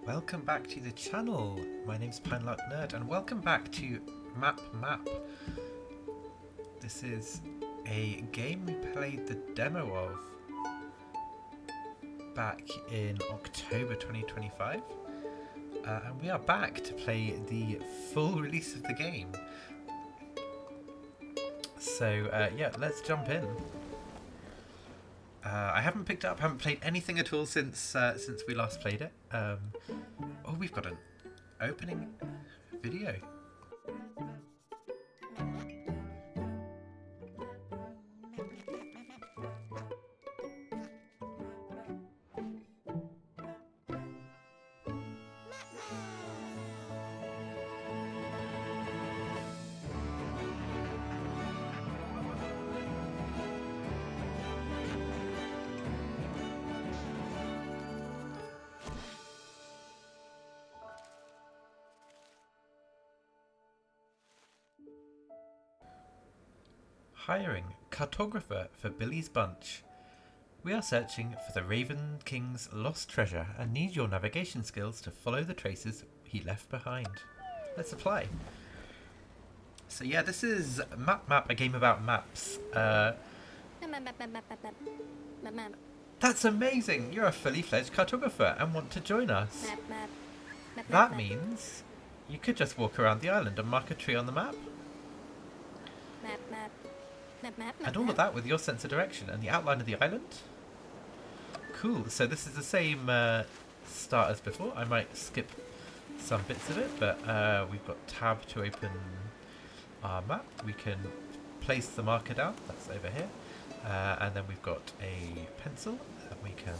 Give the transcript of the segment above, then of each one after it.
Welcome back to the channel. My name's Pinelark Nerd, and welcome back to Map Map. This is a game we played the demo of back in October 2025, and we are back to play the full release of the game. So yeah, let's jump in. I haven't picked up, haven't played anything at all since we last played it. Oh, we've got an opening video. Hiring cartographer for Billy's Bunch. We are searching for the Raven King's lost treasure and need your navigation skills to follow the traces he left behind. Let's apply. So yeah, this is Map Map, a game about maps. That's amazing! You're a fully fledged cartographer and want to join us. That means you could just walk around the island and mark a tree on the map. And all of that with your sense of direction and the outline of the island. Cool, so this is the same start as before. I might skip some bits of it, but we've got tab to open our map. We can place the marker down, that's over here. And then we've got a pencil that we can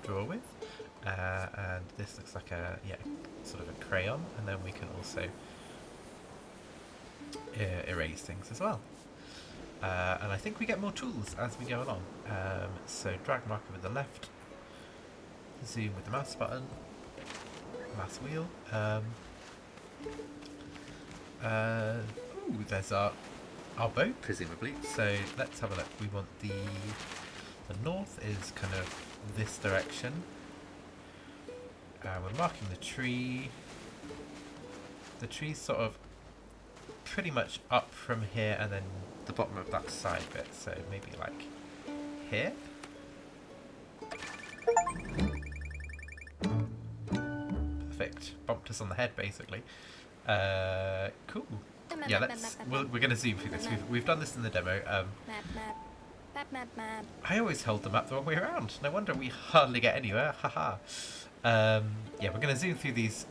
draw with. And this looks like a, sort of a crayon. And then we can also erase things as well. And I think we get more tools as we go along. So drag marker with the left, zoom with the mouse button, mouse wheel. Ooh, there's our boat, presumably. So let's have a look. We want the north is kind of this direction. We're marking the tree. The tree's sort of pretty much up from here and then the bottom of that side bit, so maybe like here. Perfect. Bumped us on the head, basically. Cool. Yeah, we're going to zoom through this. We've done this in the demo. I always hold the map the wrong way around. No wonder we hardly get anywhere. Haha. Yeah, we're going to zoom through these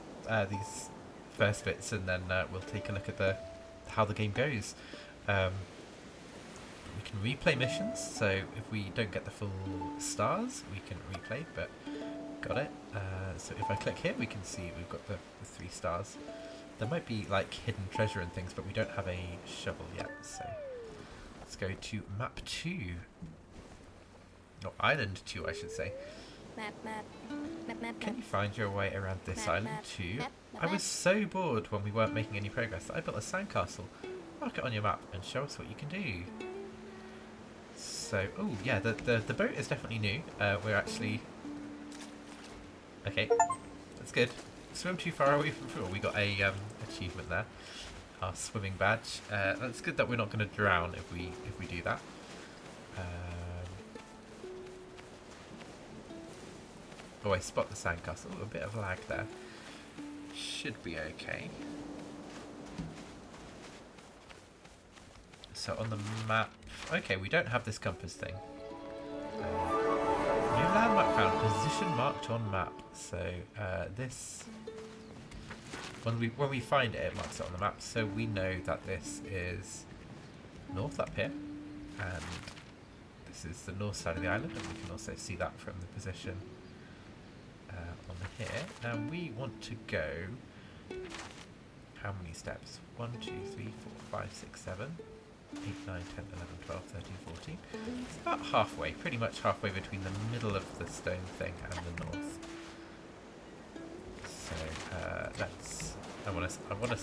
first bits, and then we'll take a look at how the game goes. We can replay missions, so if we don't get the full stars, we can replay, but got it. So if I click here, we can see we've got the 3 stars. There might be like hidden treasure and things, but we don't have a shovel yet, so let's go to map 2. Or island 2, I should say. Can you find your way around this island too? I was so bored when we weren't making any progress that I built a sandcastle. Mark it on your map and show us what you can do. So, oh yeah, the boat is definitely new. We're actually... Okay, that's good. Swim too far away from shore. We got a achievement there. Our swimming badge. That's good that we're not going to drown if we do that. Oh, I spot the sandcastle. A bit of lag there. Should be okay. So on the map... Okay, we don't have this compass thing. New landmark found. Position marked on map. So this... When we find it, it marks it on the map. So we know that this is north up here. And this is the north side of the island. And we can also see that from the position on here, and we want to go how many steps? 1, 2, 3, 4, 5, 6, 7, 8, 9, 10, 11, 12, 13, 14. It's about halfway, pretty much halfway between the middle of the stone thing and the north. So let's I want to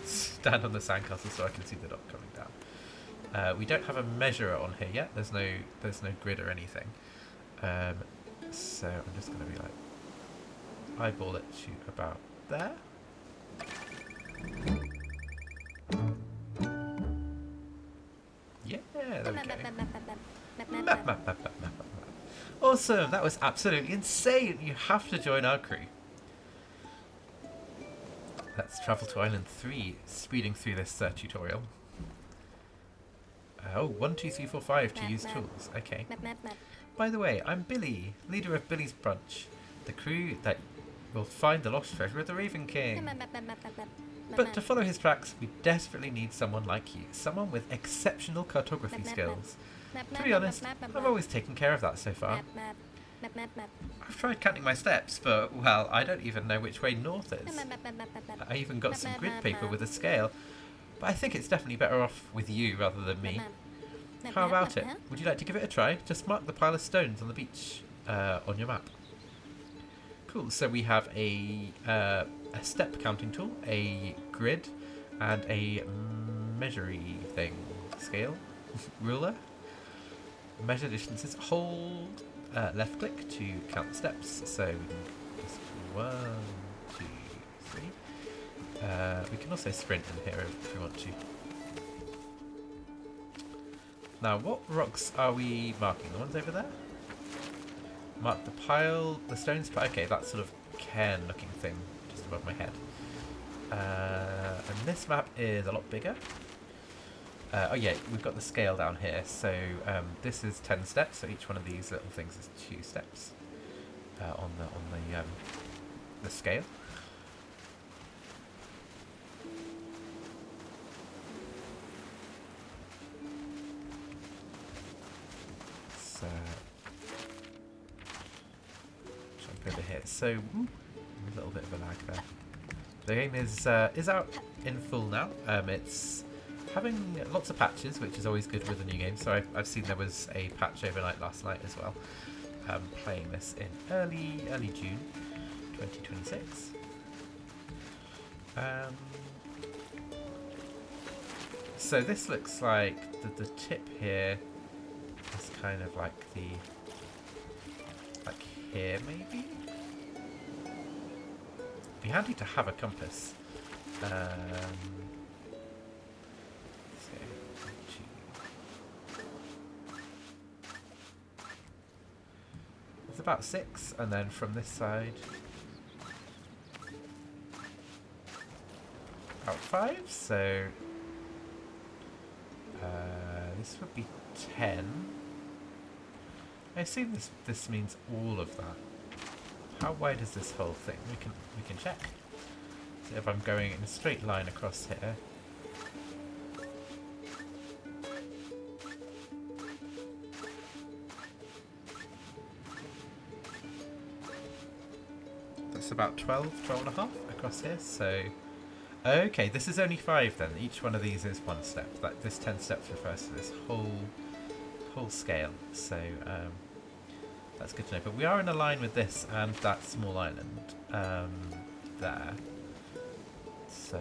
stand on the sandcastle so I can see the dot coming down. We don't have a measurer on here yet. There's no grid or anything. So I'm just going to be like eyeball it to about there. Yeah, there we go. Map, map, map, map, map, map. Awesome, that was absolutely insane. You have to join our crew. Let's travel to Island 3, speeding through this tutorial. Oh, 1, 2, 3, 4, 5 to use tools. Okay. By the way, I'm Billy, leader of Billy's Brunch, the crew that will find the lost treasure of the Raven King. But to follow his tracks, we desperately need someone like you, someone with exceptional cartography skills. To be honest, I've always taken care of that so far. I've tried counting my steps, but, well, I don't even know which way north is. I even got some grid paper with a scale, but I think it's definitely better off with you rather than me. How about it? Would you like to give it a try? Just mark the pile of stones on the beach on your map. Cool, so we have a step counting tool, a grid, and a measuring thing. Scale? Ruler? Measure distances. Hold left click to count the steps. So we can just 1, 2, 3. We can also sprint in here if we want to. Now, what rocks are we marking? The ones over there? Mark the pile, the stones. Okay, that sort of cairn looking thing just above my head. And this map is a lot bigger. Oh yeah, we've got the scale down here. So this is 10 steps. So each one of these little things is 2 steps on the scale. So jump over here. So a little bit of a lag there. The game is out in full now. It's having lots of patches, which is always good with a new game. So I've seen there was a patch overnight last night as well. Playing this in early June 2026. So this looks like the tip here is kind of like here maybe? Be handy to have a compass. It's about 6, and then from this side about 5, so this would be 10. I assume this means all of that. How wide is this whole thing? We can check. So if I'm going in a straight line across here. That's about 12 and a half across here. So, okay, this is only 5 then. Each one of these is 1 step. This 10 steps refers to this whole scale. So, that's good to know. But we are in a line with this and that small island there. So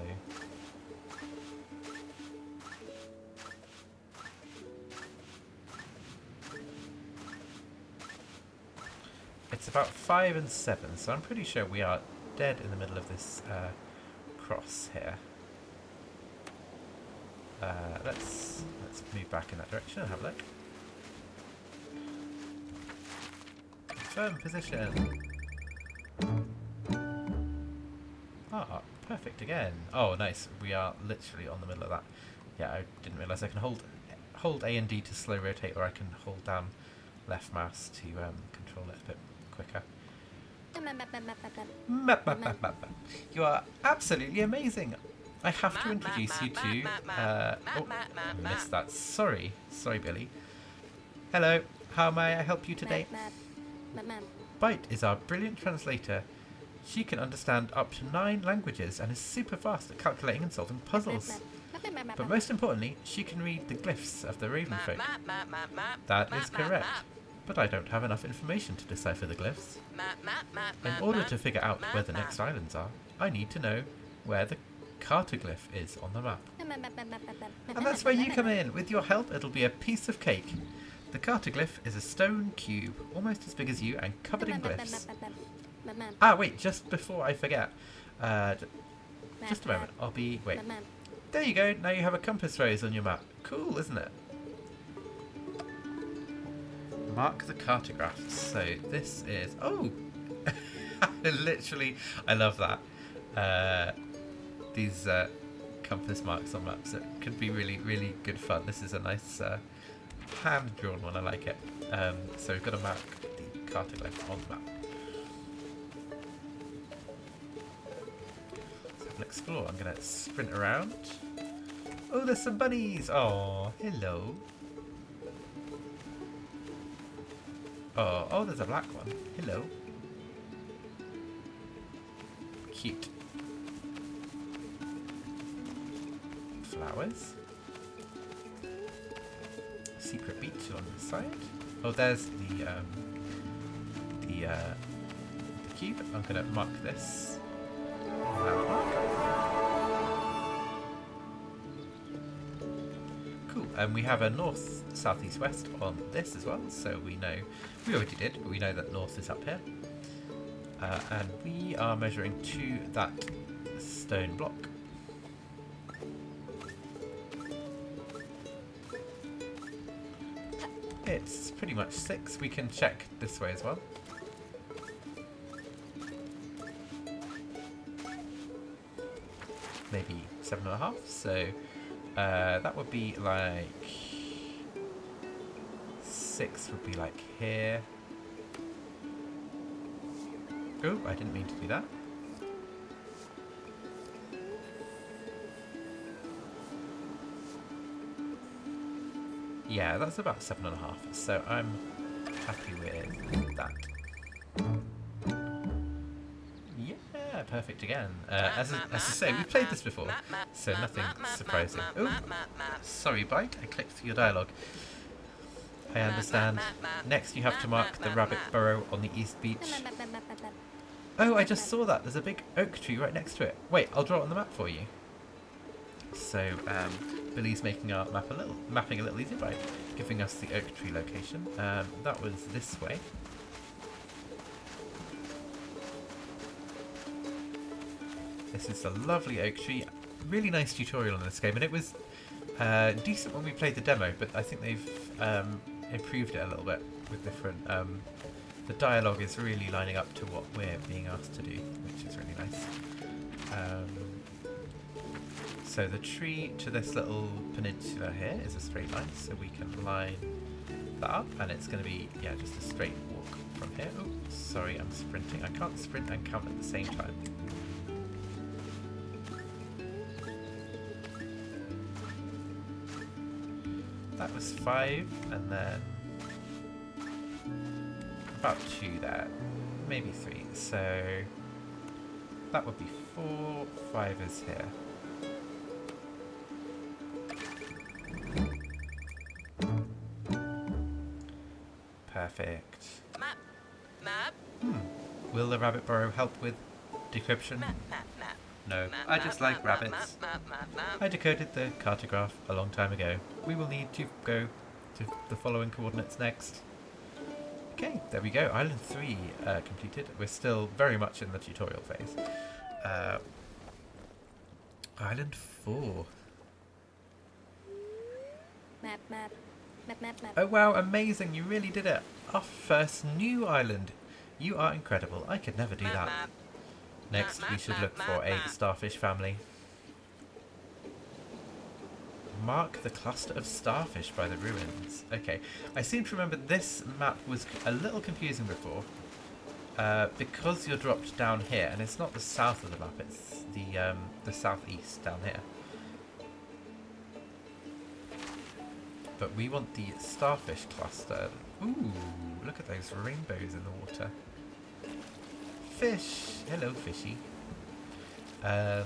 it's about 5 and 7. So I'm pretty sure we are dead in the middle of this cross here. Let's move back in that direction and have a look. Confirm position. Ah, perfect again. Oh, nice. We are literally on the middle of that. Yeah, I didn't realise I can hold A and D to slow rotate, or I can hold down left mouse to control it a bit quicker. You are absolutely amazing. I have to introduce you to... oh, missed that. Sorry, Billy. Hello, how may I help you today? Bite is our brilliant translator. She can understand up to 9 languages and is super fast at calculating and solving puzzles. But most importantly, she can read the glyphs of the Raven folk. That is correct. But I don't have enough information to decipher the glyphs. In order to figure out where the next islands are, I need to know where the cartoglyph is on the map. And that's where you come in. With your help, it'll be a piece of cake. The cartoglyph is a stone cube, almost as big as you and covered in glyphs. Ah, wait, just before I forget. Just a moment. I'll be... Wait. There you go. Now you have a compass rose on your map. Cool, isn't it? Mark the cartograph. So this is... Oh! Literally, I love that. These compass marks on maps. It could be really, really good fun. This is a nice hand-drawn one. I like it. So we've got to mark the cartoglyph on the map. So I'll explore. I'm going to sprint around. Oh, there's some bunnies! Oh, hello. Oh, there's a black one. Hello. Cute. Flowers. Secret beach on this side. Oh, there's the cube. I'm gonna mark this. Cool. And we have a north, south, east, west on this as well. So we know we already did, but we know that north is up here. And we are measuring to that stone block. It's pretty much 6. We can check this way as well. Maybe 7.5. So that would be like 6 would be like here. Oh, I didn't mean to do that. Yeah, that's about 7.5. So I'm happy with that. Yeah, perfect again. As I say, we played this before, so nothing surprising. Oh, sorry, Bite. I clicked through your dialogue. I understand. Next, you have to mark the rabbit burrow on the east beach. Oh, I just saw that. There's a big oak tree right next to it. Wait, I'll draw it on the map for you. So, Billy's making our mapping a little easier by giving us the oak tree location. That was this way. This is a lovely oak tree. Really nice tutorial in this game, and it was decent when we played the demo, but I think they've improved it a little bit with different... the dialogue is really lining up to what we're being asked to do, which is really nice. So the tree to this little peninsula here is a straight line, so we can line that up, and it's going to be, yeah, just a straight walk from here. Oh, sorry, I'm sprinting. I can't sprint and count at the same time. That was 5, and then about 2 there, maybe 3. So that would be 4, 5 is here. Perfect. Will the rabbit burrow help with decryption? No, I just like rabbits. I decoded the cartograph a long time ago. We will need to go to the following coordinates next. Okay, there we go. Island 3 completed. We're still very much in the tutorial phase. Island 4. Map. Oh wow, amazing, you really did it. Our first new island. You are incredible. I could never do that. Next, we should look for a starfish family. Mark the cluster of starfish by the ruins. Okay, I seem to remember this map was a little confusing before. Because you're dropped down here, and it's not the south of the map, it's the southeast down here. But we want the starfish cluster. Ooh, look at those rainbows in the water. Fish! Hello, fishy. A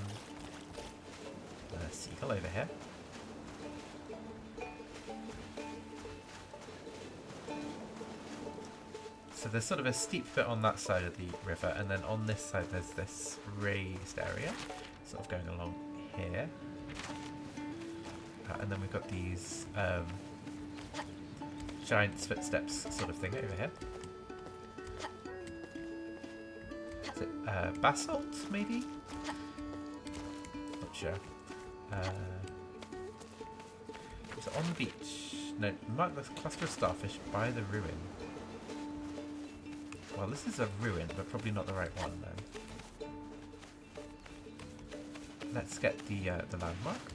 seagull over here. So there's sort of a steep bit on that side of the river, and then on this side there's this raised area, sort of going along here. And then we've got these giant's footsteps sort of thing over here. basalt, maybe? Not sure. Is it on the beach? No, mark the cluster of starfish by the ruin. Well, this is a ruin, but probably not the right one then. Let's get the landmark.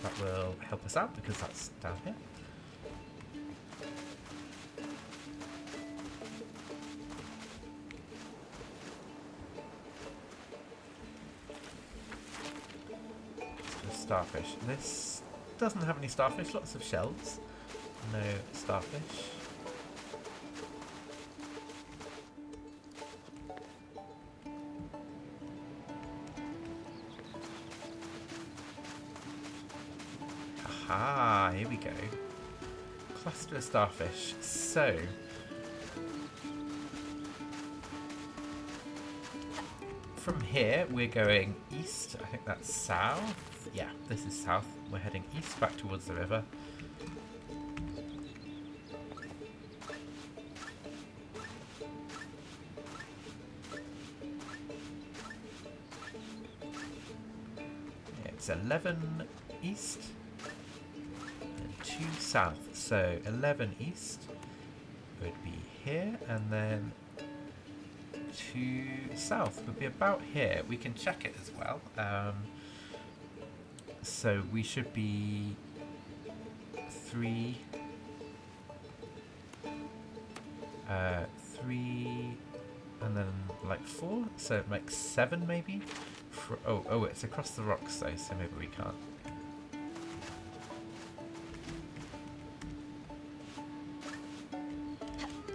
That will help us out because that's down here. Starfish. This doesn't have any starfish, lots of shells. No starfish. Aha, here we go. Cluster of starfish. So, from here we're going east. I think that's south. Yeah, this is south. We're heading east back towards the river. It's 11 east and 2 south. So 11 east would be here, and then 2 south would be about here. We can check it as well. So we should be 3, 3, and then like 4. So it makes 7 maybe. Oh, it's across the rocks though, so maybe we can't.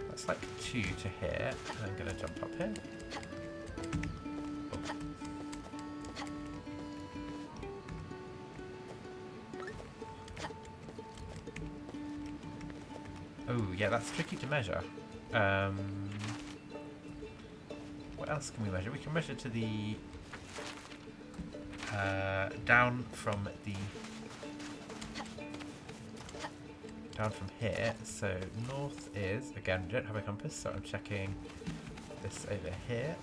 That's like 2 to here. I'm gonna jump up here. Oh, yeah, that's tricky to measure. What else can we measure? We can measure to the down from here. So north is, again, we don't have a compass, so I'm checking this over here.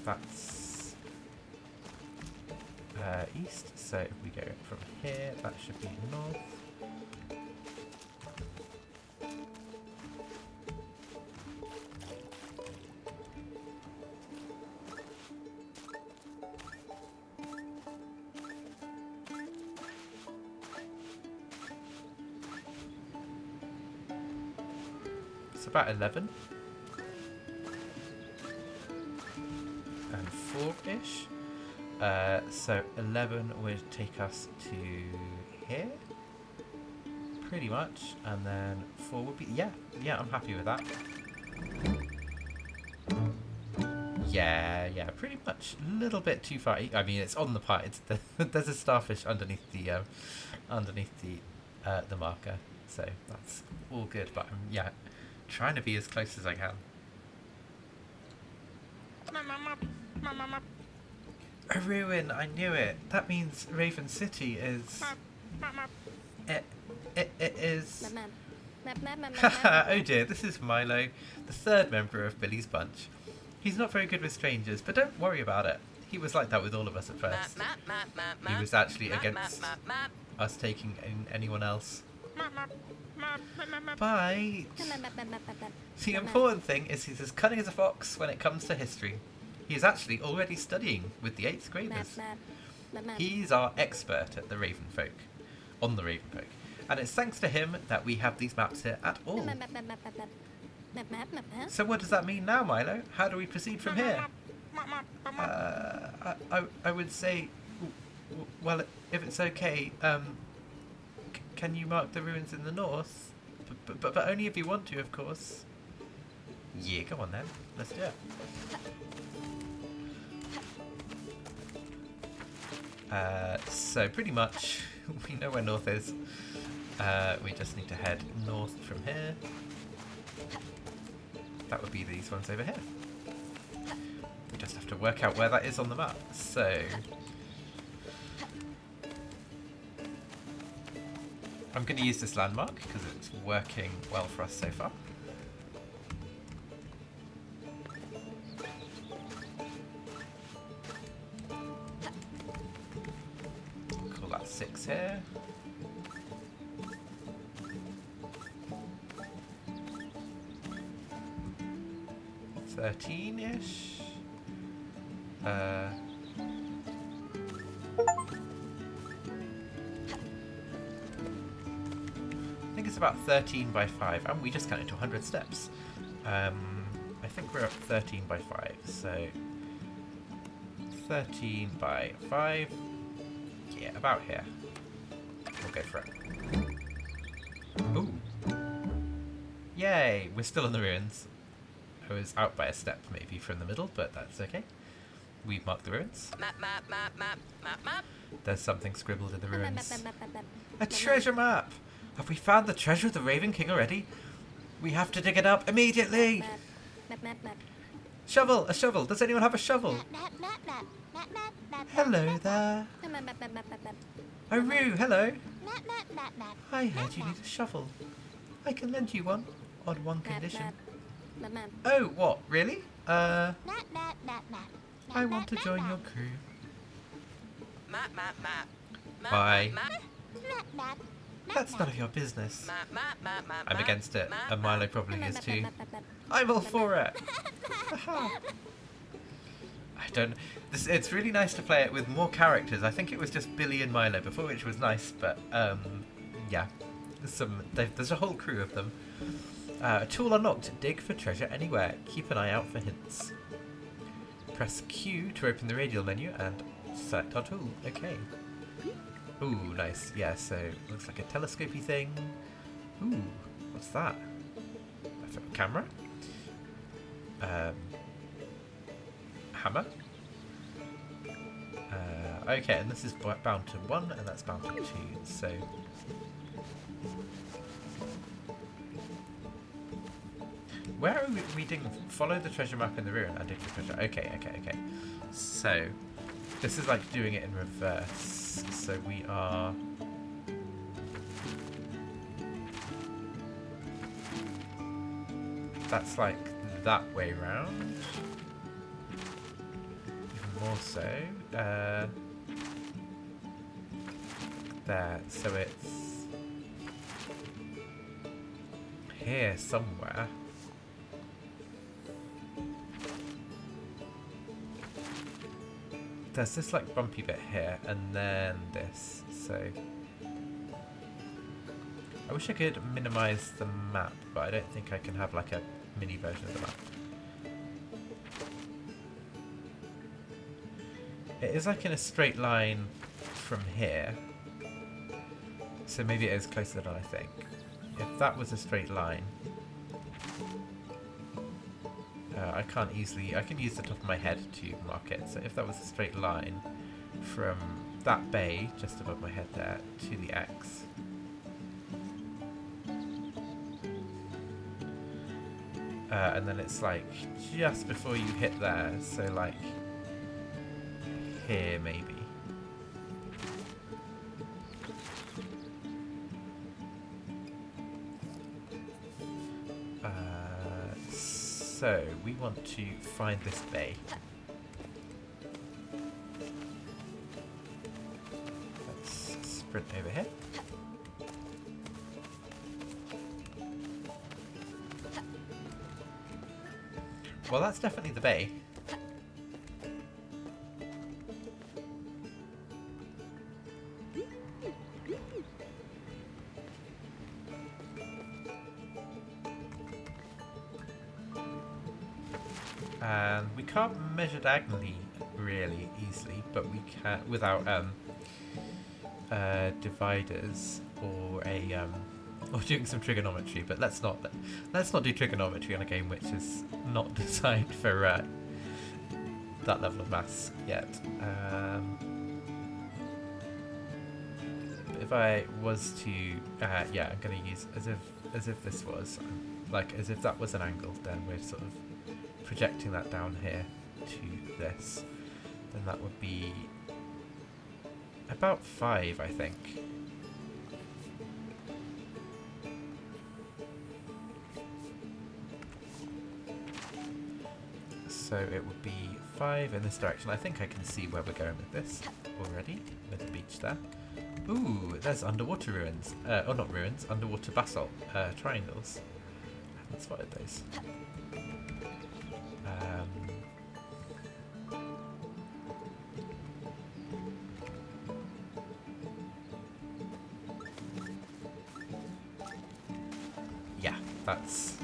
That's east, so if we go from here, that should be north. It's about 11. And 4-ish. So 11 would take us to here, pretty much, and then 4 would be, yeah, I'm happy with that. Yeah, pretty much. A little bit too far. I mean, it's on the part. It's there's a starfish underneath the marker, so that's all good. But I'm trying to be as close as I can. A ruin, I knew it. That means Raven City is... It is... Oh dear, this is Milo, the 3rd member of Billy's bunch. He's not very good with strangers, but don't worry about it. He was like that with all of us at first. He was actually against us taking in anyone else. Bite! The important thing is he's as cunning as a fox when it comes to history. He's actually already studying with the 8th graders. He's our expert at the Ravenfolk, on the Ravenfolk. And it's thanks to him that we have these maps here at all. So what does that mean now, Milo? How do we proceed from here? I would say, well, if it's okay, can you mark the ruins in the north? But only if you want to, of course. Yeah, come on then. Let's do it. So pretty much we know where north is. We just need to head north from here. That would be these ones over here. We just have to work out where that is on the map. So I'm going to use this landmark because it's working well for us so far. Call that 6 here. $13-ish. I think it's about 13 by 5, and we just counted to 100 steps. I think we're up 13 by 5, so 13 by 5. Yeah, about here. We'll go for it. Ooh. Yay! We're still in the ruins. I was out by a step maybe from the middle, but that's okay. We've marked the ruins. Map, map, map, map, map, map. There's something scribbled in the ruins. Map. A treasure map! Have we found the treasure of the Raven King already? We have to dig it up immediately! Map. Shovel! A shovel! Does anyone have a shovel? Map. Hello there. Map. Aru, hello. I heard you need a shovel. I can lend you one. On one condition. Map. Oh, what? Really? I want to join your crew. Map, map, map. Map, Bye. map, That's none of your business. map, map, map, map. I'm against it, map, and map. Milo probably is too. Map. I'm all for it. Haha. I don't. It's really nice to play it with more characters. I think it was just Billy and Milo before, which was nice, but yeah, there's a whole crew of them. Tool unlocked. Dig for treasure anywhere. Keep an eye out for hints. Press Q to open the radial menu and select our tool. Okay. Ooh, nice. Yeah, so looks like a telescopy thing. Ooh, what's that? A camera? Hammer? Okay, and this is bound to 1, and that's bound to 2, so... Where are we reading? Follow the treasure map in the ruin and dig for treasure. Okay. So, this is like doing it in reverse. So we are... That's like that way round. Even more so. There. So it's... here somewhere. There's this like bumpy bit here, and then this, so... I wish I could minimize the map, but I don't think I can have like a mini version of the map. It is like in a straight line from here, so maybe it is closer than I think. If that was a straight line... I can't easily... I can use the top of my head to mark it. So if that was a straight line from that bay, just above my head there, to the X. And then it's like just before you hit there, so like here maybe. So, we want to find this bay. Let's sprint over here. Well, that's definitely the bay. And we can't measure diagonally really easily, but we can without dividers or a or doing some trigonometry. But let's not do trigonometry on a game which is not designed for that level of maths yet. If I was to yeah, I'm going to use as if this was like as if that was an angle, then we're sort of projecting that down here to this, then that would be about 5, I think. So it would be 5 in this direction. I think I can see where we're going with this already, with the beach there. Ooh, there's underwater ruins. Oh, not ruins, underwater basalt triangles. I haven't spotted those. Yeah, that's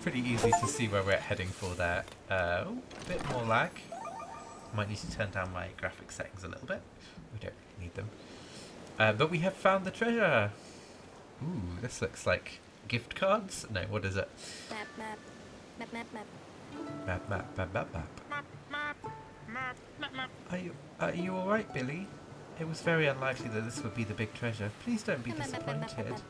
pretty easy to see where we're heading for there. Oh, a bit more lag. Might need to turn down my graphic settings a little bit. We don't need them. But we have found the treasure. Ooh, this looks like gift cards. No, what is it? Map, map. Map, map, map. Map, map, map, map, map. Map, map, map, map, map. Are you all right, Billy? It was very unlikely that this would be the big treasure. Please don't be Map, map, map, map, map, disappointed. map.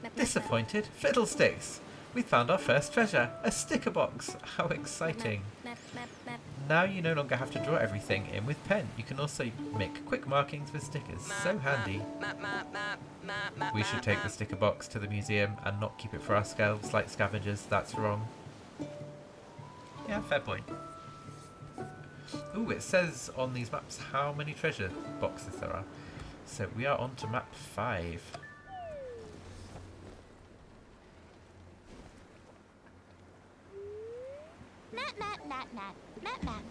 Map, map, Disappointed? Fiddlesticks! We found our first treasure, a sticker box. How exciting! Map, map, map. Now you no longer have to draw everything in with pen. You can also make quick markings with stickers. So handy. Map, map, map, map, map. We should take the sticker box to the museum and not keep it for ourselves like scavengers. That's wrong. Yeah, fair point. Ooh, it says on these maps how many treasure boxes there are. So we are on to map 5. Map, map, map, map. Map, map.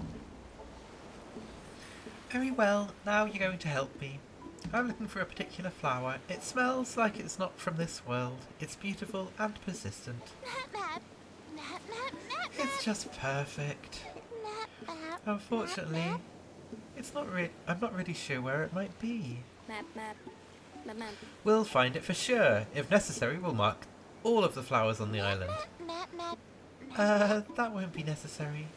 Very well, now you're going to help me. I'm looking for a particular flower. It smells like it's not from this world. It's beautiful and persistent. Map, map. Map, map, map. It's just perfect. Map, map. Unfortunately, I'm not really sure where it might be. Map, map. Map, map. We'll find it for sure. If necessary, we'll mark all of the flowers on the island. Map, map. That won't be necessary.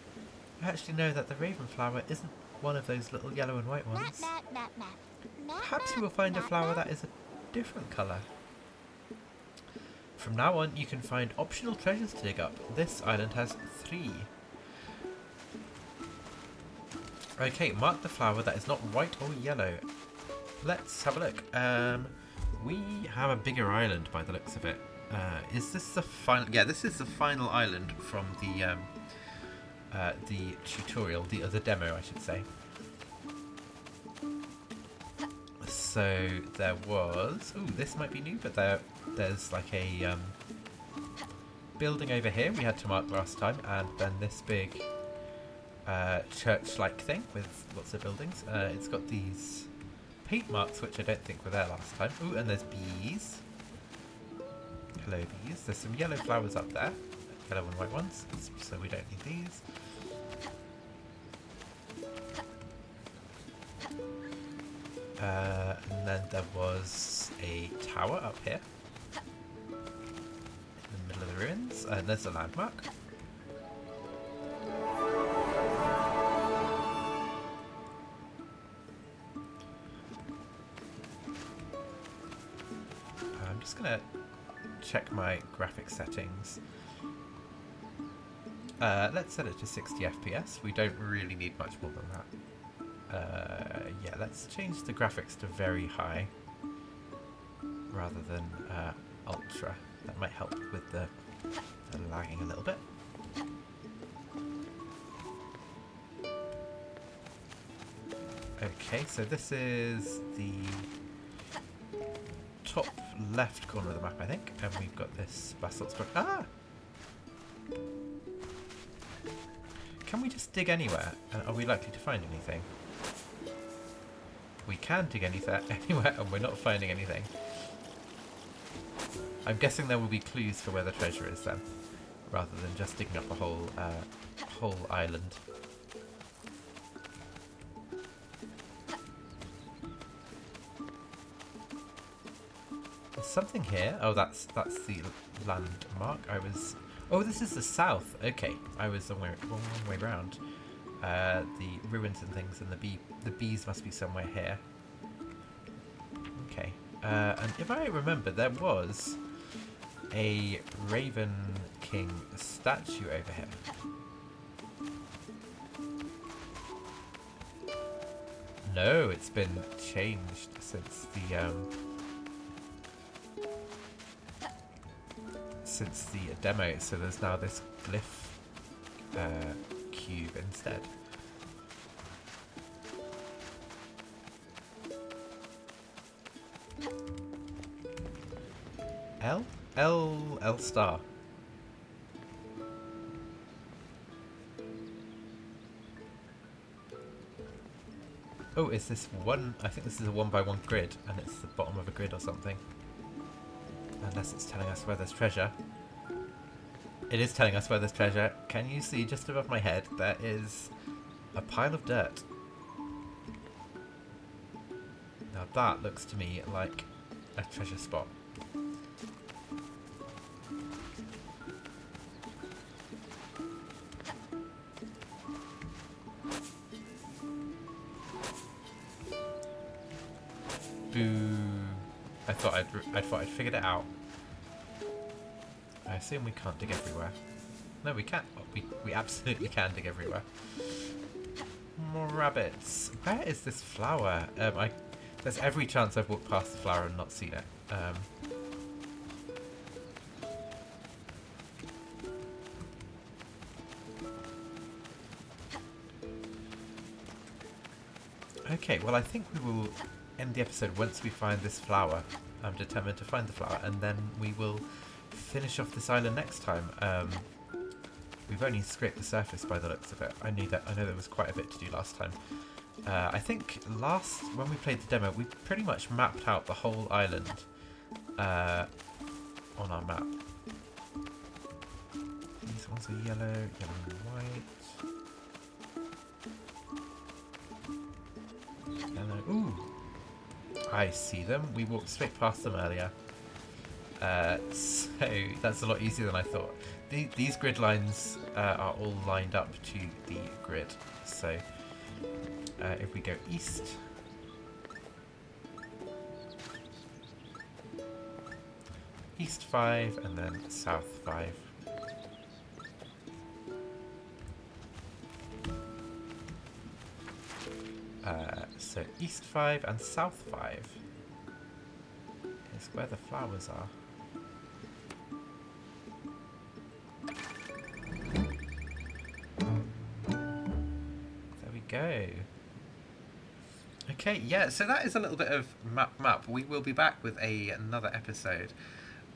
I actually know that the raven flower isn't one of those little yellow and white Map, ones. map, map, map. Perhaps you will find a flower that is a different colour. From now on, you can find optional treasures to dig up. This island has 3. Okay, mark the flower that is not white or yellow. Let's have a look. We have a bigger island by the looks of it. Is this the final? Yeah, this is the final island from the tutorial, the demo, I should say. So there was. Ooh, this might be new, but there's like a building over here we had to mark last time, and then this big church-like thing with lots of buildings. It's got these paint marks, which I don't think were there last time. Ooh, and there's bees. Hello, bees. There's some yellow flowers up there, yellow and white ones, so we don't need these. And then there was a tower up here in the middle of the ruins, and there's a landmark. I'm just gonna check my graphic settings. Let's set it to 60 FPS. We don't really need much more than that. Yeah, let's change the graphics to very high rather than ultra. That might help with the lagging a little bit. Okay, so this is the top left corner of the map, I think, and we've got this basalt structure. Ah! Can we just dig anywhere? And are we likely to find anything? We can dig anywhere, and we're not finding anything. I'm guessing there will be clues for where the treasure is then, rather than just digging up a whole island. There's something here. Oh, that's the landmark. Oh, this is the south. Okay, I was the wrong way round. The ruins and things, and the bees must be somewhere here. Okay, and if I remember, there was a Raven King statue over here. No, it's been changed since the demo. So there's now this glyph cave instead. L? L star. Oh, is this one? I think this is a 1x1 grid, and it's the bottom of a grid or something. Unless it's telling us where there's treasure. It is telling us where there's treasure. Can you see just above my head? There is a pile of dirt. Now that looks to me like a treasure spot. Boo! I thought I'd figured it out. I assume we can't dig everywhere. No, we can't. Oh, we absolutely can dig everywhere. More rabbits. Where is this flower? There's every chance I've walked past the flower and not seen it. Okay, well I think we will end the episode once we find this flower. I'm determined to find the flower, and then we will finish off this island next time. We've only scraped the surface by the looks of it. I know there was quite a bit to do last time. I think when we played the demo, we pretty much mapped out the whole island on our map. These ones are yellow and white. Yellow. Ooh! I see them. We walked straight past them earlier. So that's a lot easier than I thought. These grid lines are all lined up to the grid. So if we go east, east 5 and then south 5. So east 5 and south 5 is where the flowers are. There we go. Okay, yeah, so that is a little bit of map. We will be back with another episode.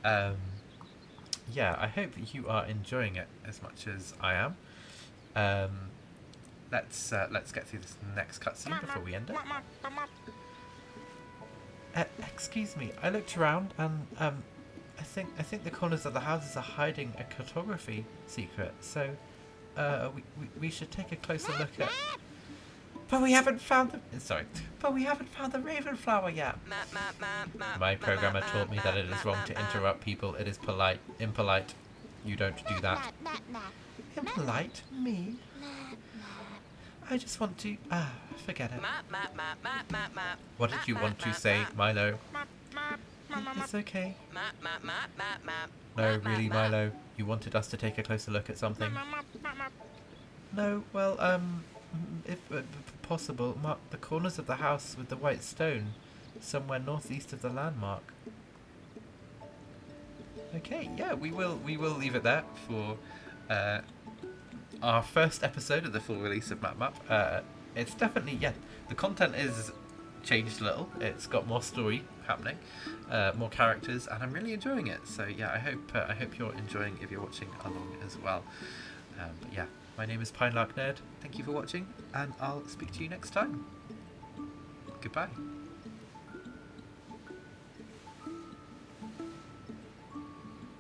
Yeah, I hope you are enjoying it as much as I am. Let's get through this next cutscene before we end it. Excuse me, I looked around and I think the corners of the houses are hiding a cartography secret. So we should take a closer look at. But we haven't found the. Sorry, but we haven't found the Ravenflower yet. My programmer taught me that it is wrong to interrupt people. It is impolite. You don't do that. Impolite? Me? I just want to... forget it. What did you want to say, Milo? It's okay. No, really, Milo? You wanted us to take a closer look at something? No, well, if possible, mark the corners of the house with the white stone, somewhere northeast of the landmark. Okay, yeah, we will leave it there for... our first episode of the full release of Map. It's definitely, yeah, the content is changed a little. It's got more story happening, more characters, and I'm really enjoying it. So yeah, I hope you're enjoying if you're watching along as well. But yeah, my name is Pinelark Nerd. Thank you for watching, and I'll speak to you next time. Goodbye.